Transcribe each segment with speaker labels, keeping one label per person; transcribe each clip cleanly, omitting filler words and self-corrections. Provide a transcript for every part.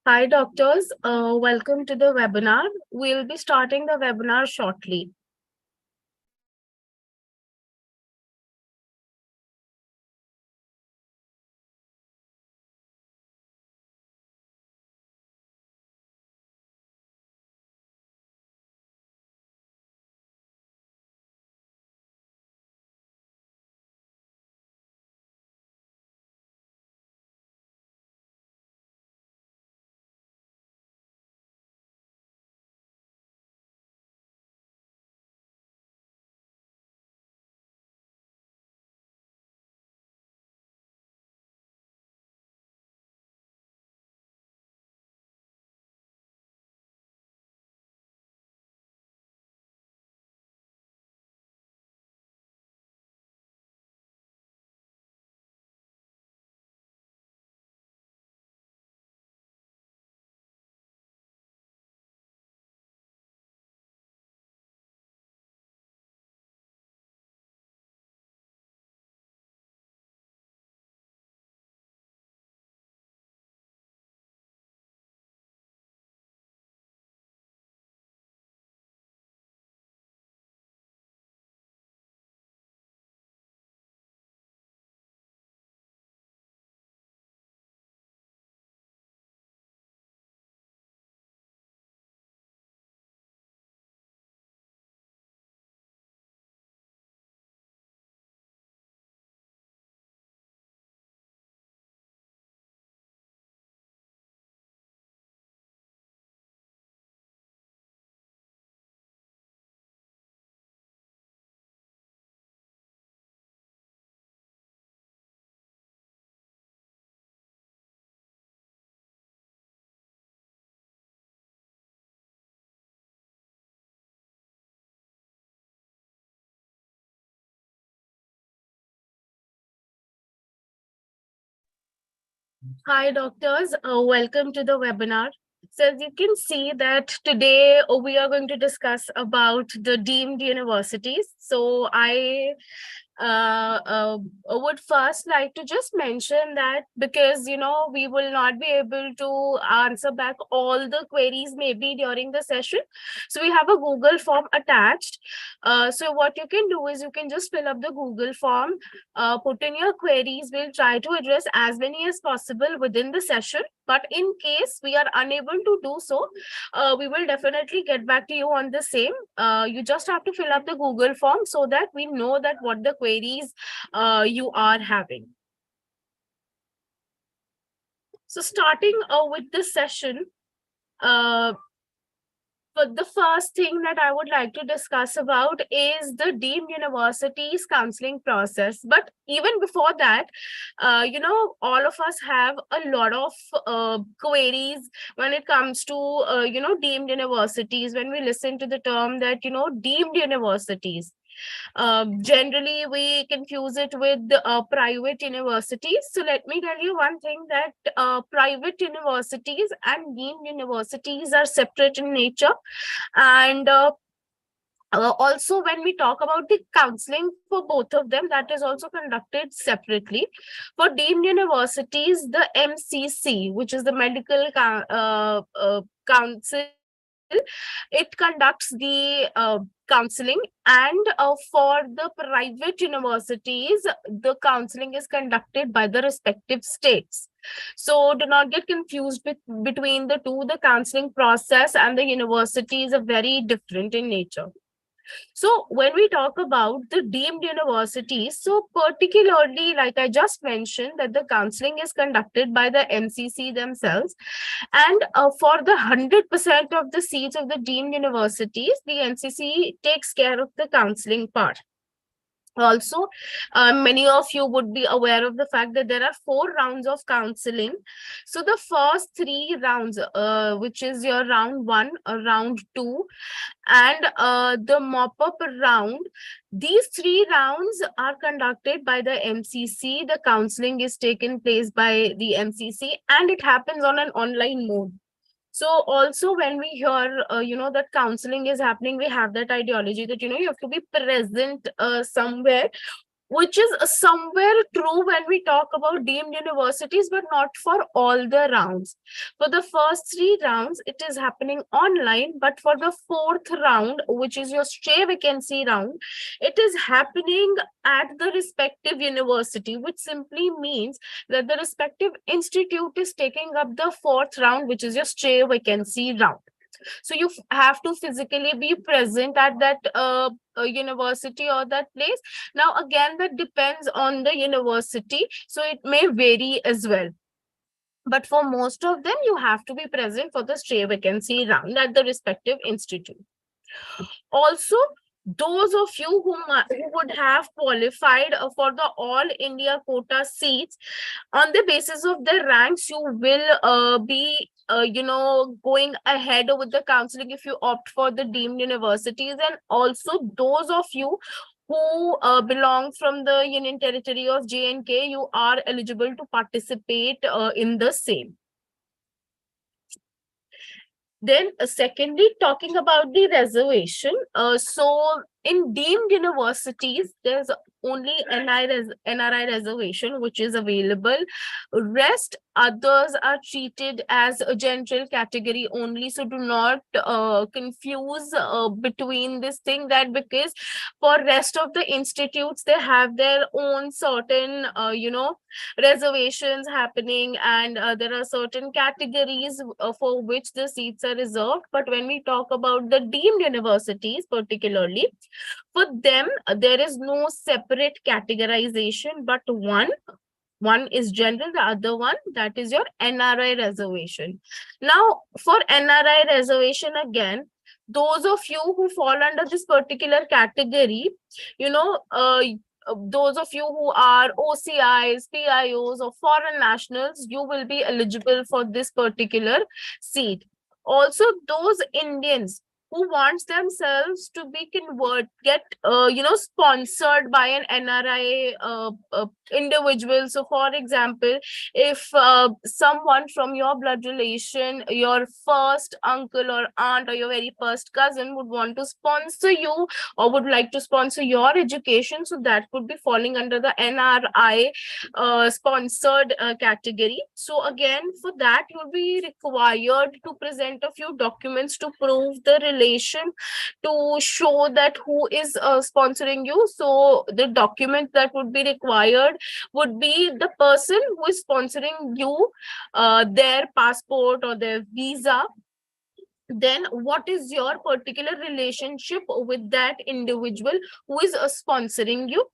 Speaker 1: Hi, doctors. Welcome to the webinar. We'll be starting the webinar shortly. Hi, doctors. Welcome to the webinar. So as you can see that today we are going to discuss about the deemed universities. So I would first like to just mention that because we will not be able to answer back all the queries maybe during the session, so we have a Google form attached. So what you can do is you can just fill up the Google form, put in your queries. We'll try to address as many as possible within the session, but in case we are unable to do so, we will definitely get back to you on the same. You just have to fill up the Google form so that we know that what the queries you are having. So starting with this session, but the first thing that I would like to discuss about is the Deemed Universities Counselling Process. But even before that, all of us have a lot of queries when it comes to, deemed universities. When we listen to the term that, deemed universities, generally, we confuse it with private universities. So let me tell you one thing that private universities and deemed universities are separate in nature. And also, when we talk about the counseling for both of them, that is also conducted separately. For deemed universities, the MCC, which is the Medical Council, it conducts the counseling, and for the private universities, the counseling is conducted by the respective states. So do not get confused between the two. The counseling process and the universities are very different in nature. So when we talk about the deemed universities, so particularly, like I just mentioned, that the counseling is conducted by the MCC themselves, and for the 100% of the seats of the deemed universities, the MCC takes care of the counseling part. Also, many of you would be aware of the fact that there are 4 rounds of counseling. So the first 3 rounds, which is your round one, round two, and the mop-up round, these 3 rounds are conducted by the MCC. The counseling is taken place by the MCC, and it happens on an online mode. So also when we hear, that counseling is happening, we have that ideology that, you have to be present somewhere which is somewhere true when we talk about deemed universities, but not for all the rounds. For the first 3 rounds, it is happening online, but for the fourth round, which is your stray vacancy round, it is happening at the respective university, which simply means that the respective institute is taking up the fourth round, which is your stray vacancy round. So you have to physically be present at that university or that place. Now again, that depends on the university, so it may vary as well, but for most of them you have to be present for the stray vacancy round at the respective institute. Also, those of you who would have qualified for the all India quota seats, on the basis of the ranks, you will be going ahead with the counseling if you opt for the deemed universities. And also those of you who belong from the Union Territory of J&K, you are eligible to participate in the same. Then secondly, talking about the reservation. So in deemed universities, there's only NRI reservation which is available. Rest others are treated as a general category only. So do not confuse between this thing, that because for rest of the institutes, they have their own certain reservations happening, and there are certain categories for which the seats are reserved. But when we talk about the deemed universities particularly, for them there is no separate categorization, but one is general, the other one, that is your NRI reservation. Now for NRI reservation, again, those of you who fall under this particular category, those of you who are OCIs, PIOs, or foreign nationals, you will be eligible for this particular seat. Also, those Indians who wants themselves to be sponsored by an NRI individual. So for example, if someone from your blood relation, your first uncle or aunt, or your very first cousin would want to sponsor you or would like to sponsor your education, so that could be falling under the NRI sponsored category. So again, for that, you'll be required to present a few documents to prove the relation, to show that who is sponsoring you. So the document that would be required would be the person who is sponsoring you, their passport or their visa. Then what is your particular relationship with that individual who is sponsoring you.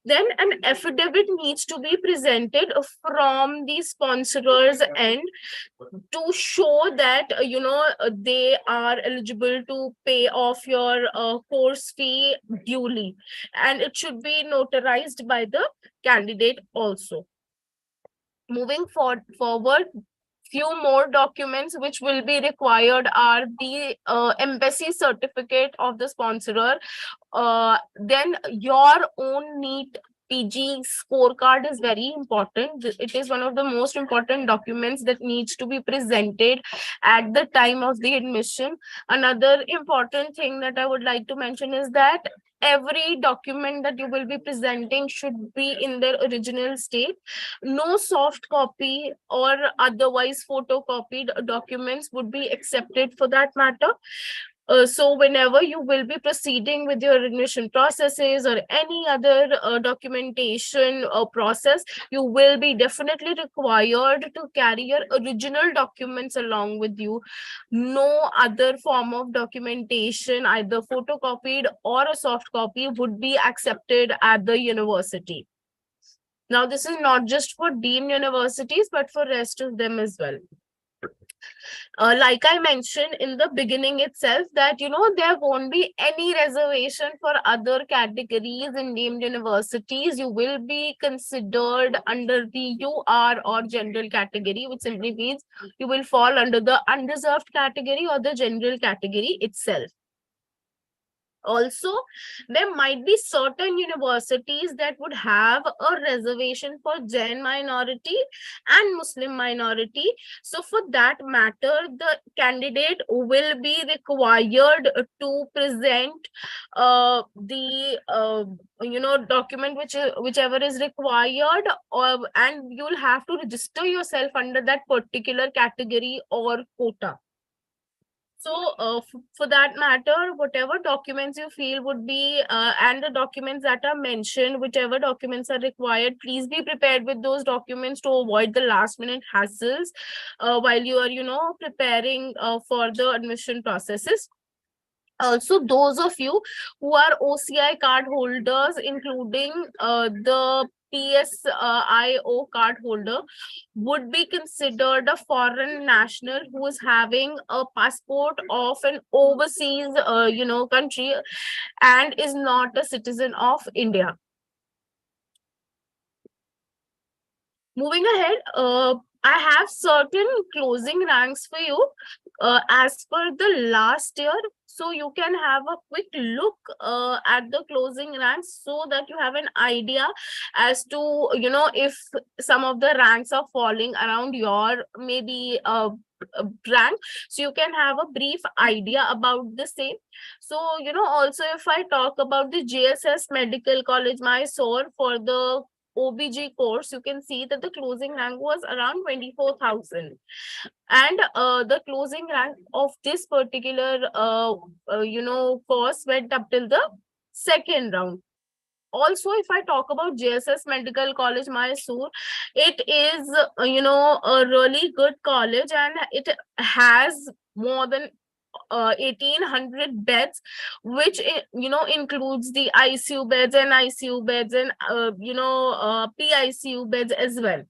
Speaker 1: Then an affidavit needs to be presented from the sponsor's end to show that they are eligible to pay off your course fee duly, and it should be notarized by the candidate also. Moving forward, few more documents which will be required are the embassy certificate of the sponsorer. Then your own NEET PG scorecard is very important. It is one of the most important documents that needs to be presented at the time of the admission. Another important thing that I would like to mention is that every document that you will be presenting should be in their original state. No soft copy or otherwise photocopied documents would be accepted for that matter. So whenever you will be proceeding with your admission processes or any other documentation process, you will be definitely required to carry your original documents along with you. No other form of documentation, either photocopied or a soft copy, would be accepted at the university. Now, this is not just for deemed universities, but for rest of them as well. Like I mentioned in the beginning itself, that there won't be any reservation for other categories in deemed universities. You will be considered under the UR or general category, which simply means you will fall under the unreserved category or the general category itself. Also, there might be certain universities that would have a reservation for Jain minority and Muslim minority. So for that matter, the candidate will be required to present the document whichever is required, and you'll have to register yourself under that particular category or quota. So, for that matter, whatever documents you feel would be, and the documents that are mentioned, whichever documents are required, please be prepared with those documents to avoid the last minute hassles while you are, preparing for the admission processes. Also, those of you who are OCI card holders, including the PSIO card holder, would be considered a foreign national who is having a passport of an overseas, country, and is not a citizen of India. Moving ahead, I have certain closing ranks for you as per the last year. So you can have a quick look at the closing ranks so that you have an idea as to, if some of the ranks are falling around your maybe rank. So you can have a brief idea about the same. So, also if I talk about the JSS Medical College, Mysore, for the OBG course, you can see that the closing rank was around 24,000. And the closing rank of this particular, course went up till the second round. Also, if I talk about JSS Medical College, Mysore, it is, a really good college, and it has more than 1,800 beds, which includes the ICU beds and ICU beds and PICU beds as well.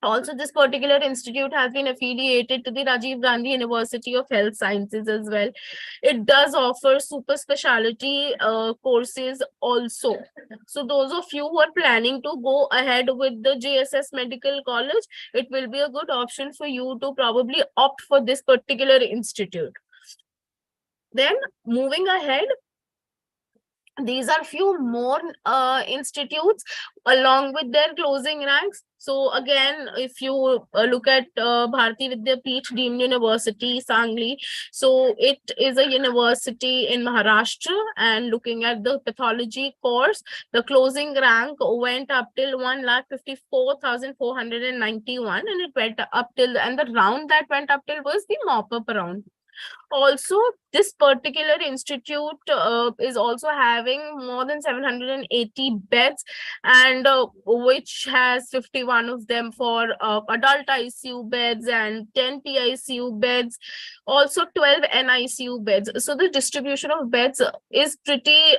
Speaker 1: Also, this particular institute has been affiliated to the Rajiv Gandhi University of Health Sciences as well. It does offer super specialty courses also. So those of you who are planning to go ahead with the JSS Medical College, it will be a good option for you to probably opt for this particular institute. Then, moving ahead, these are few more institutes along with their closing ranks. So again, if you look at Bharati Vidyapeeth Deemed University, Sangli, so it is a university in Maharashtra, and looking at the pathology course, the closing rank went up till 1,54,491, and it went up till, and the round that went up till was the mop-up round. Also, this particular institute is also having more than 780 beds, and which has 51 of them for adult ICU beds and 10 PICU beds, also 12 NICU beds. So the distribution of beds is pretty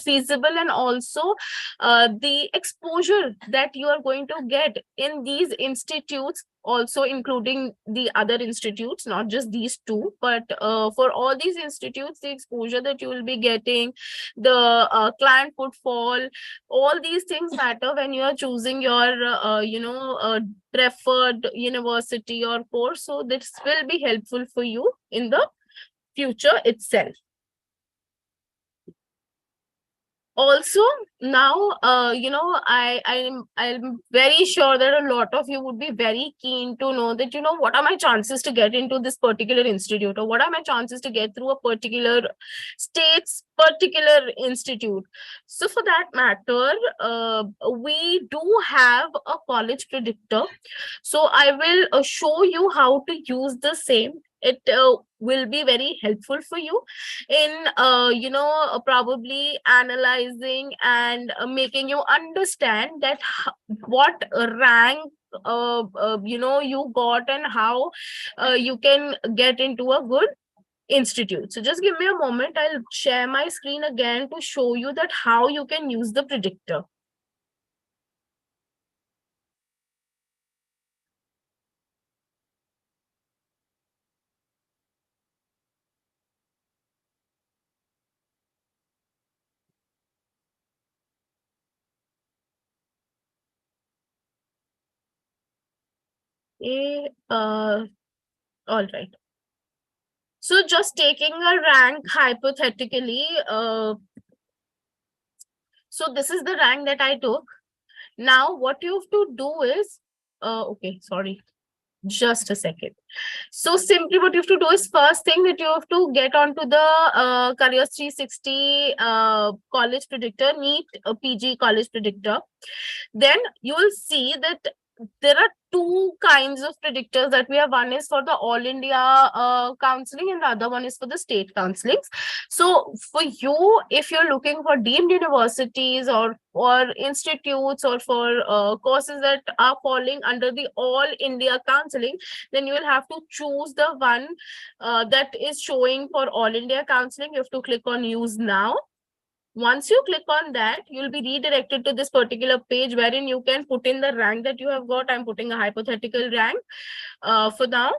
Speaker 1: feasible, and also the exposure that you are going to get in these institutes, also including the other institutes, not just these two, but for all these institutes, the exposure that you will be getting, the client footfall, all these things matter when you are choosing your preferred university or course. So this will be helpful for you in the future itself. Also, now I'm very sure that a lot of you would be very keen to know that, what are my chances to get into this particular institute, or what are my chances to get through a particular state's particular institute. So for that matter, we do have a college predictor. So I will show you how to use the same. It will be very helpful for you in probably analyzing and making you understand that what rank you got, and how you can get into a good institute. So just give me a moment, I'll share my screen again to show you that how you can use the predictor. All right. So just taking a rank hypothetically, so this is the rank that I took. Now what you have to do is, okay, sorry, just a second. So simply what you have to do is, first thing that you have to get onto the Careers 360 college predictor, NEET PG college predictor. Then you will see that there are two kinds of predictors that we have. One is for the all India counseling and the other one is for the state counselings. So for you, if you're looking for deemed universities or institutes or for courses that are falling under the all India counseling, then you will have to choose the one that is showing for all India counseling. You have to click on use now. Once you click on that, you'll be redirected to this particular page wherein you can put in the rank that you have got. I'm putting a hypothetical rank for now.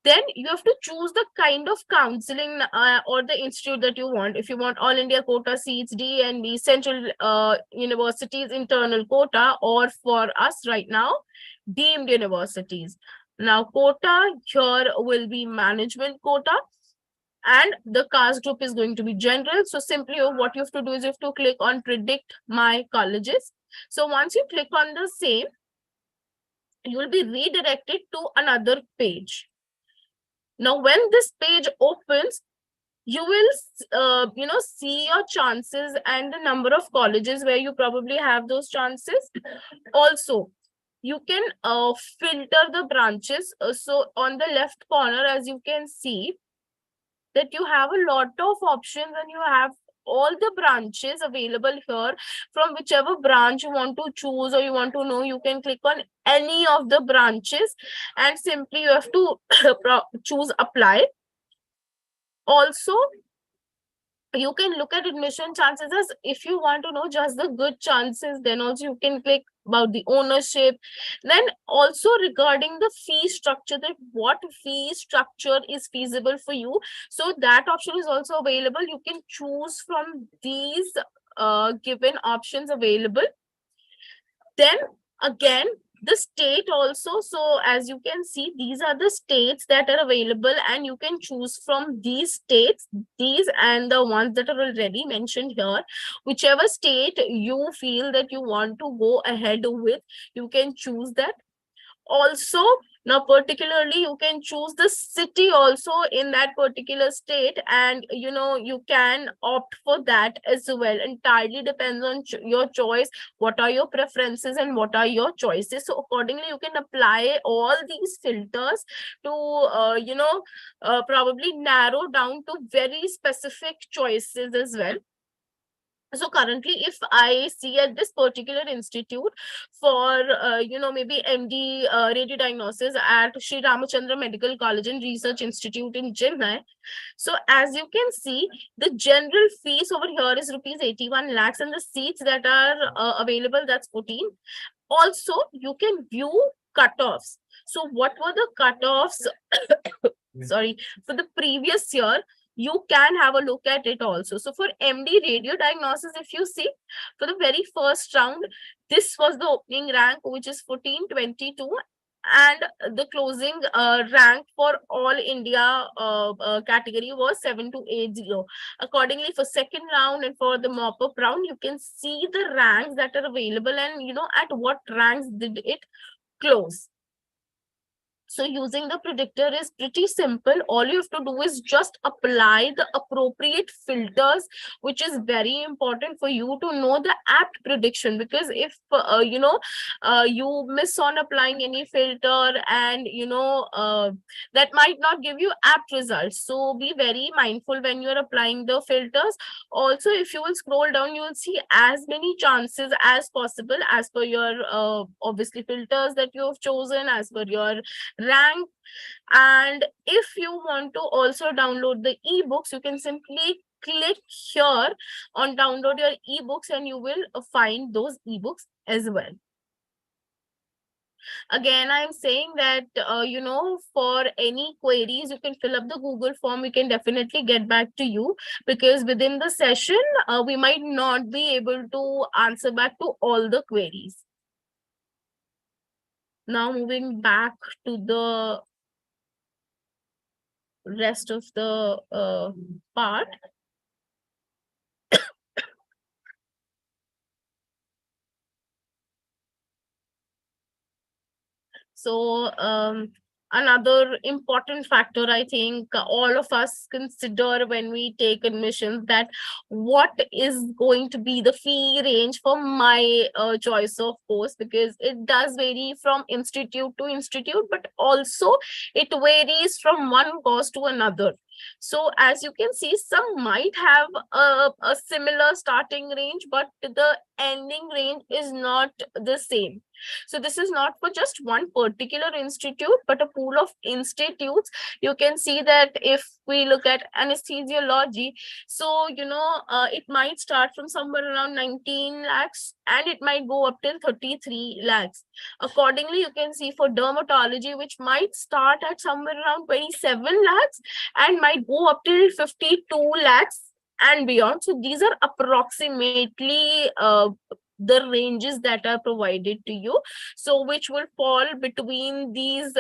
Speaker 1: Then you have to choose the kind of counseling or the institute that you want. If you want all India quota seats, DNB, Central Universities internal quota, or for us right now, deemed universities. Now quota here will be management quota, and the caste group is going to be general. So simply what you have to do is you have to click on predict my colleges. So once you click on the same, you will be redirected to another page. Now when this page opens, you will see your chances and the number of colleges where you probably have those chances. Also, you can filter the branches. So on the left corner, as you can see, that you have a lot of options and you have all the branches available here. From whichever branch you want to choose or you want to know, you can click on any of the branches and simply you have to choose apply. Also, you can look at admission chances. As if you want to know just the good chances, then also you can click about the ownership. Then also regarding the fee structure, that what fee structure is feasible for you, so that option is also available. You can choose from these given options available. Then again, the state also. So as you can see, these are the states that are available and you can choose from these states, these and the ones that are already mentioned here. Whichever state you feel that you want to go ahead with, you can choose that. Also, now particularly you can choose the city also in that particular state, and you can opt for that as well. Entirely depends on your choice, what are your preferences and what are your choices. So accordingly you can apply all these filters to probably narrow down to very specific choices as well. So currently, if I see at this particular institute for, maybe MD radio diagnosis at Sri Ramachandra Medical College and Research Institute in Chennai. So as you can see, the general fees over here is rupees 81 lakhs and the seats that are available, that's 14. Also, you can view cutoffs. So what were the cutoffs? Sorry, for the previous year, you can have a look at it also. So for MD radio diagnosis, if you see, for the very first round, this was the opening rank, which is 1422, and the closing rank for all India category was 7280. Accordingly, for second round and for the mop-up round, you can see the ranks that are available and at what ranks did it close. So using the predictor is pretty simple. All you have to do is just apply the appropriate filters, which is very important for you to know the apt prediction. Because if you miss on applying any filter, and that might not give you apt results. So be very mindful when you're applying the filters. Also, if you will scroll down, you will see as many chances as possible as per your obviously filters that you have chosen, as per your rank. And if you want to also download the ebooks, you can simply click here on download your ebooks and you will find those ebooks as well. Again, I'm saying that for any queries, you can fill up the Google form. We can definitely get back to you, because within the session we might not be able to answer back to all the queries. Now moving back to the rest of the part. So another important factor, I think all of us consider when we take admissions, that what is going to be the fee range for my choice of course, because it does vary from institute to institute, but also it varies from one course to another. So as you can see, some might have a similar starting range, but the ending range is not the same. So this is not for just one particular institute, but a pool of institutes. You can see that if we look at anesthesiology, so it might start from somewhere around 19 lakhs and it might go up till 33 lakhs. Accordingly, you can see for dermatology, which might start at somewhere around 27 lakhs and might go up till 52 lakhs and beyond. So these are approximately the ranges that are provided to you, so which will fall between these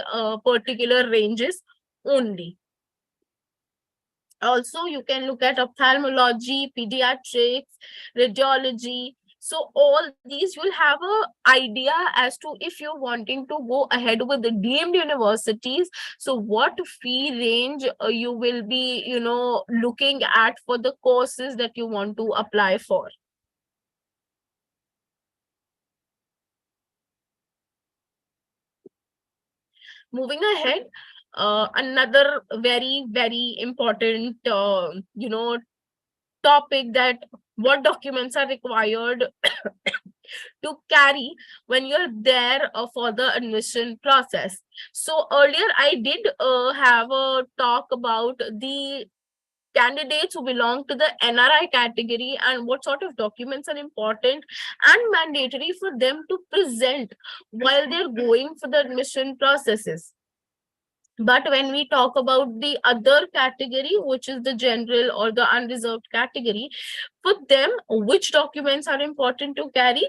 Speaker 1: particular ranges only. Also, you can look at ophthalmology, pediatrics, radiology. So all these, you'll have a idea as to if you're wanting to go ahead with the deemed universities, so what fee range you will be looking at for the courses that you want to apply for. Moving ahead, another very, very important, topic, that what documents are required to carry when you're there for the admission process. So earlier I did have a talk about the candidates who belong to the NRI category and what sort of documents are important and mandatory for them to present while they're going for the admission processes. But when we talk about the other category, which is the general or the unreserved category, for them, which documents are important to carry?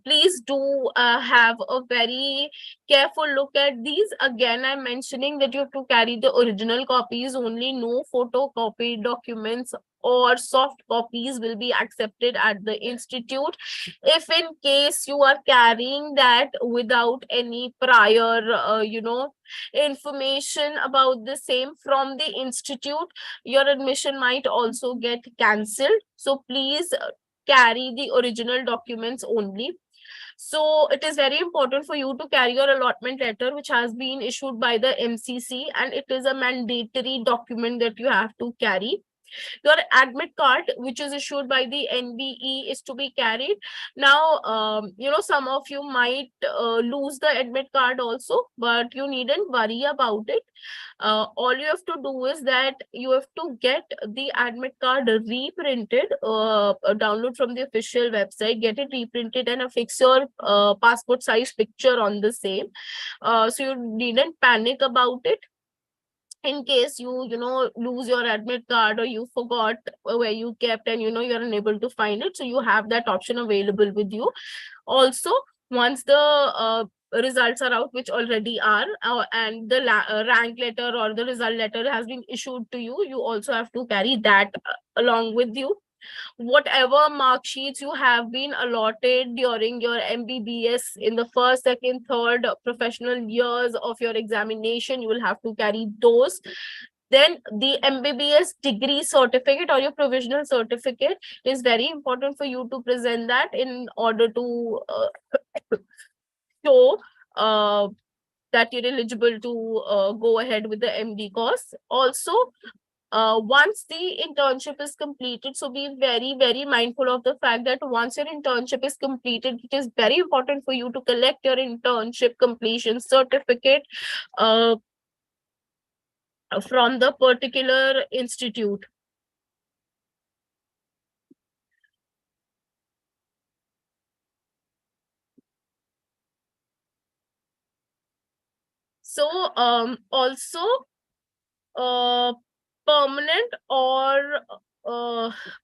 Speaker 1: Please do have a very careful look at these. Again, I'm mentioning that you have to carry the original copies only. No photocopy documents or soft copies will be accepted at the institute. If in case you are carrying that without any prior, information about the same from the institute, your admission might also get cancelled. So please carry the original documents only. So it is very important for you to carry your allotment letter, which has been issued by the MCC, and it is a mandatory document that you have to carry. Your admit card, which is issued by the NBE, is to be carried. Now, some of you might lose the admit card also, but you needn't worry about it. All you have to do is that you have to get the admit card reprinted, download from the official website, get it reprinted and affix your passport size picture on the same. So you needn't panic about it. In case you lose your admit card or you forgot where you kept and you're unable to find it, so you have that option available with you. Also, once the results are out, which already are, and the rank letter or the result letter has been issued to you, you also have to carry that along with you. Whatever mark sheets you have been allotted during your MBBS in the first, second, third professional years of your examination, you will have to carry those. Then the MBBS degree certificate or your provisional certificate is very important for you to present that in order to show that you're eligible to go ahead with the MD course. Also, once the internship is completed, so be very, very mindful of the fact that once your internship is completed, it is very important for you to collect your internship completion certificate from the particular institute. So also permanent or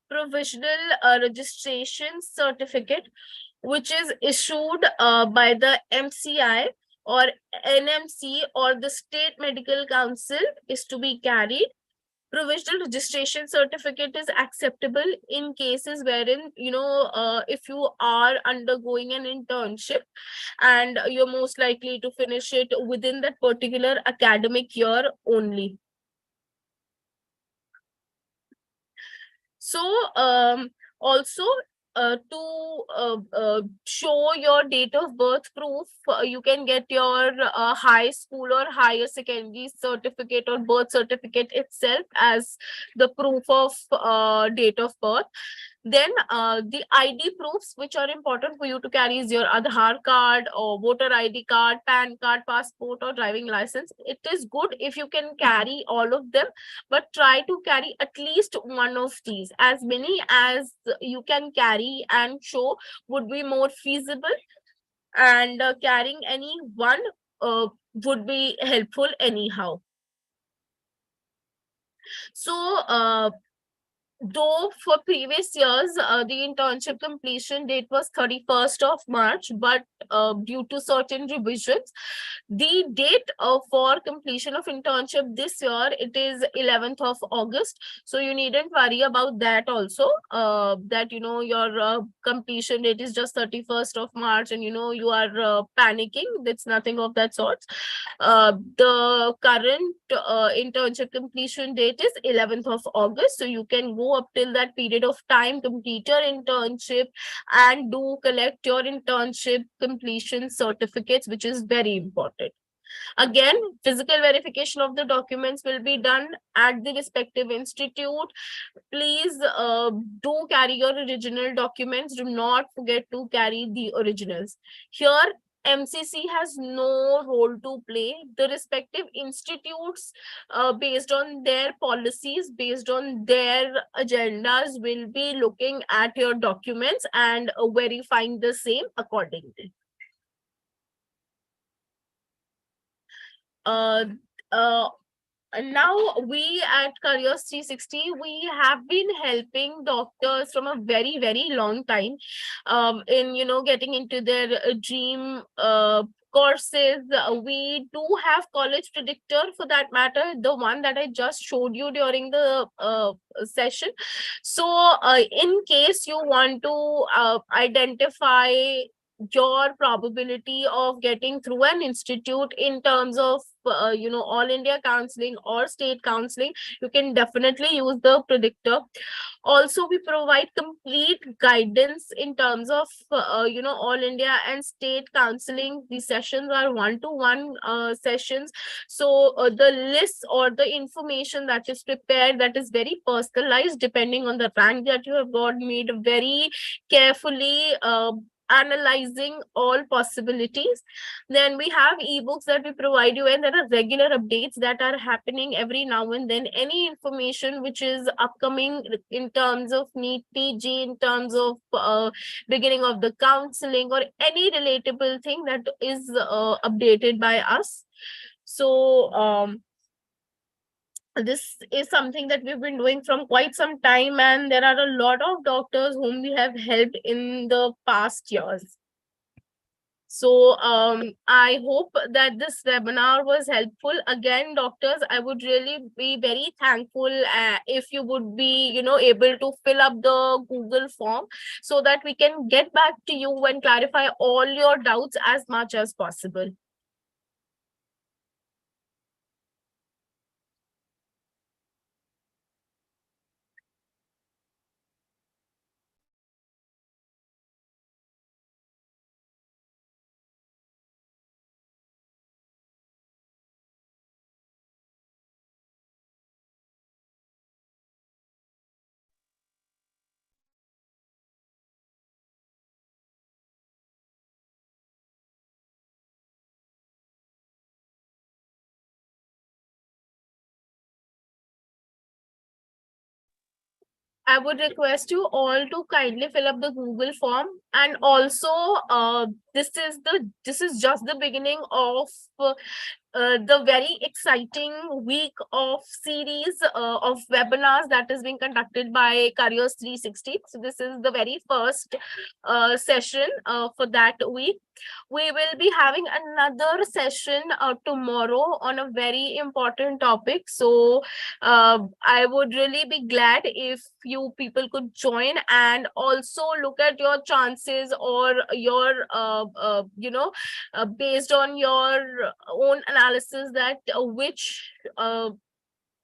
Speaker 1: provisional registration certificate, which is issued by the MCI, or NMC or the State Medical Council is to be carried. Provisional registration certificate is acceptable in cases wherein, if you are undergoing an internship and you're most likely to finish it within that particular academic year only. So also, to show your date of birth proof, you can get your high school or higher secondary certificate or birth certificate itself as the proof of date of birth. Then the ID proofs which are important for you to carry is your Aadhaar card or voter ID card, PAN card, passport, or driving license. It is good if you can carry all of them, but try to carry at least one of these. As many as you can carry and show would be more feasible, and carrying any one would be helpful anyhow. So though for previous years, the internship completion date was 31st of March, but due to certain revisions, the date for completion of internship this year, it is 11th of August. So you needn't worry about that also, that, your completion date is just 31st of March and, you are panicking. That's nothing of that sort. The current internship completion date is 11th of August. So you can go up till that period of time, complete your internship, and do collect your internship completion certificates, which is very important. Again, physical verification of the documents will be done at the respective institute. Please do carry your original documents. Do not forget to carry the originals. Here, MCC has no role to play. The respective institutes, based on their policies, based on their agendas, will be looking at your documents and verifying the same accordingly. Uh, uh, Now we at Careers 360, we have been helping doctors from a very, very long time in, getting into their dream courses. We do have College Predictor, for that matter, the one that I just showed you during the session. So in case you want to identify your probability of getting through an institute in terms of all India counseling or state counseling, you can definitely use the predictor. Also, we provide complete guidance in terms of all India and state counseling. The sessions are one-to-one sessions, so the list or the information that is prepared, that is very personalized depending on the rank that you have got, made very carefully, analyzing all possibilities. Then we have ebooks that we provide you, and there are regular updates that are happening every now and then. Any information which is upcoming in terms of NEET PG, in terms of beginning of the counseling, or any relatable thing that is updated by us. So this is something that we've been doing from quite some time, and there are a lot of doctors whom we have helped in the past years. So I hope that this webinar was helpful. Again, doctors, I would really be very thankful if you would be, able to fill up the Google form so that we can get back to you and clarify all your doubts as much as possible. I would request you all to kindly fill up the Google form. And also, this is just the beginning of the very exciting week of series of webinars that is being conducted by Careers 360. So this is the very first session for that week. We will be having another session tomorrow on a very important topic. So I would really be glad if you people could join and also look at your chances or your, based on your own analysis, that which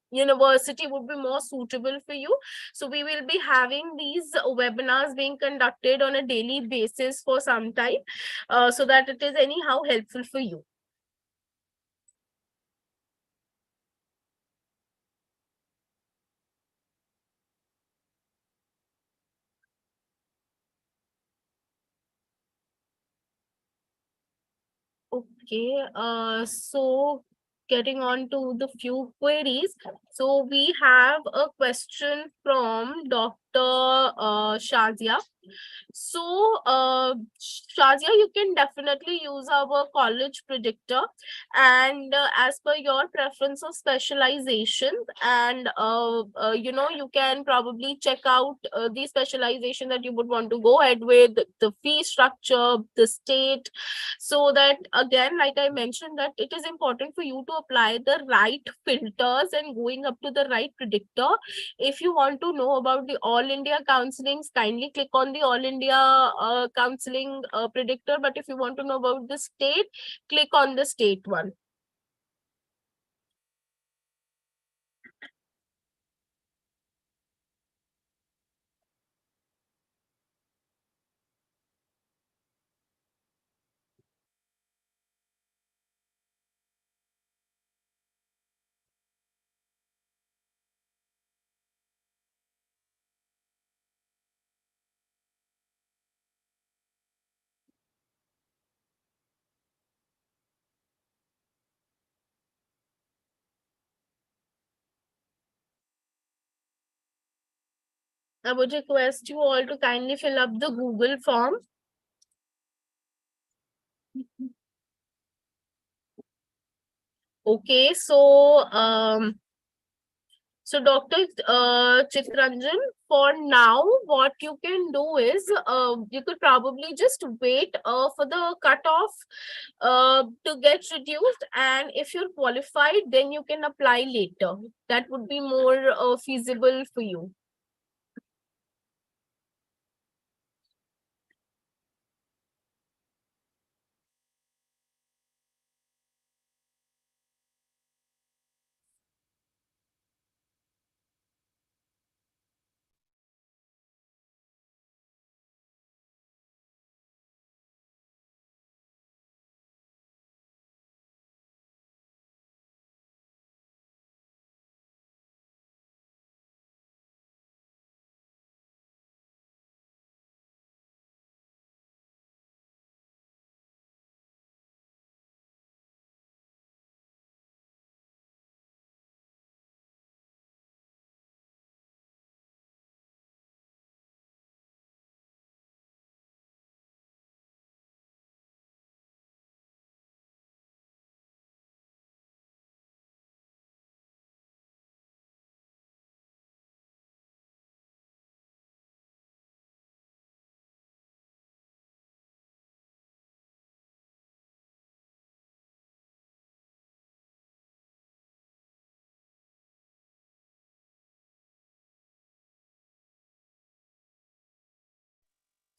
Speaker 1: university would be more suitable for you. So we will be having these webinars being conducted on a daily basis for some time, so that it is anyhow helpful for you. Okay, so getting on to the few queries. So we have a question from Dr. Shazia. So, Shazia, you can definitely use our college predictor, and as per your preference of specialization, and you can probably check out the specialization that you would want to go ahead with, the fee structure, the state, so that again, like I mentioned, that it is important for you to apply the right filters and going up to the right predictor. If you want to know about the All India counselings, kindly click on the All India counseling predictor. But if you want to know about the state, click on the state one. I would request you all to kindly fill up the Google form. Okay, so Dr. Chitranjan, for now, what you can do is you could probably just wait for the cutoff to get reduced, and if you're qualified, then you can apply later. That would be more feasible for you.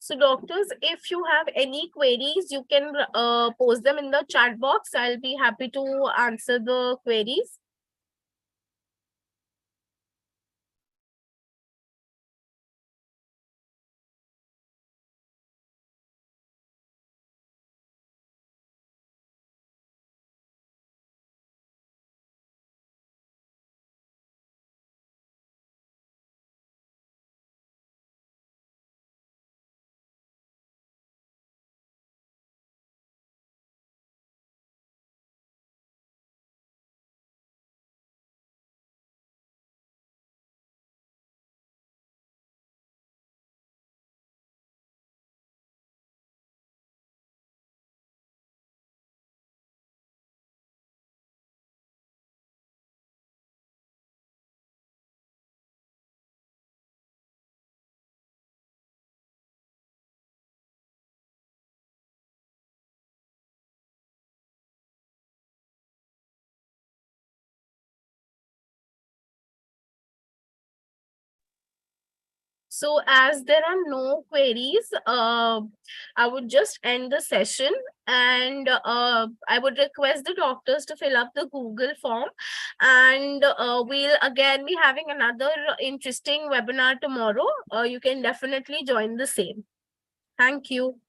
Speaker 1: So doctors, if you have any queries, you can post them in the chat box. I'll be happy to answer the queries. So as there are no queries, I would just end the session, and I would request the doctors to fill up the Google form, and we'll again be having another interesting webinar tomorrow. You can definitely join the same. Thank you.